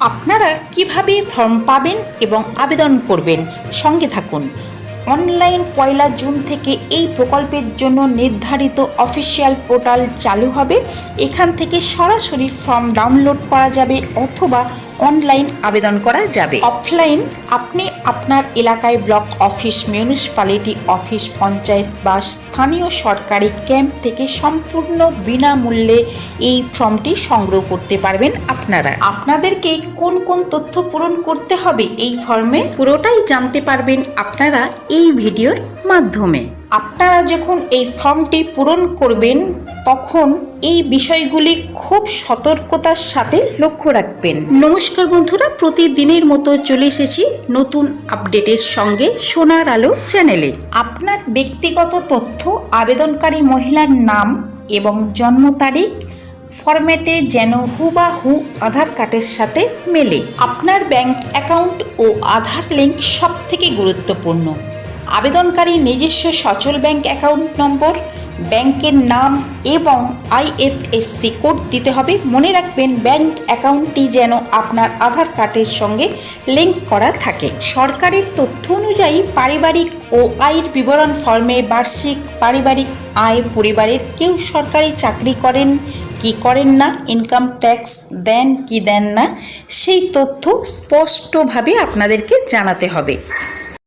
আপনারা কিভাবে ফর্ম পাবেন এবং আবেদন করবেন, সঙ্গে থাকুন। অনলাইন 1 জুন থেকে এই প্রকল্পের জন্য নির্ধারিত অফিসিয়াল পোর্টাল চালু হবে। এখান থেকে সরাসরি ফর্ম ডাউনলোড করা যাবে অথবা অনলাইন আবেদন করা যাবে। অফলাইন আপনি আপনার এলাকায় block office, municipality office, panchayat বা স্থানীয় সরকারি ক্যাম্প থেকে সম্পূর্ণ বিনামূল্যে এই ফর্মটি সংগ্রহ করতে পারবেন। আপনাদেরকে কোন কোন তথ্য পূরণ করতে হবে এই ফর্মে, পুরোটাই জানতে পারবেন আপনারা এই ভিডিওর মাধ্যমে। আপনারা যখন এই ফর্মটি পূরণ করবেন তখন এই বিষয়গুলি খুব সতর্কতার সাথে লক্ষ্য রাখবেন। নমস্কার বন্ধুরা, প্রতিদিনের মতো চলে এসেছি নতুন আপডেটের সঙ্গে সোনার আলো চ্যানেলে। আপনার ব্যক্তিগত তথ্য, আবেদনকারী মহিলার নাম এবং জন্ম তারিখ ফরম্যাটে যেন হুবাহু আধার কার্ডের সাথে মেলে। আপনার ব্যাংক অ্যাকাউন্ট ও আধার লিঙ্ক সব থেকে গুরুত্বপূর্ণ। আবেদনকারী নিজস্ব সচল ব্যাংক অ্যাকাউন্ট নম্বর, ব্যাংকের নাম এবং IFSC কোড দিতে হবে। মনে রাখবেন ব্যাংক অ্যাকাউন্টটি যেন আপনার আধার কার্ডের সঙ্গে লিঙ্ক করা থাকে। সরকারের তথ্য অনুযায়ী পারিবারিক ও আয়ের বিবরণ ফর্মে বার্ষিক পারিবারিক আয়, পরিবারের কেউ সরকারি চাকরি করেন কি করেন না, ইনকাম ট্যাক্স দেন কি দেন না, সেই তথ্য স্পষ্টভাবে আপনাদেরকে জানাতে হবে।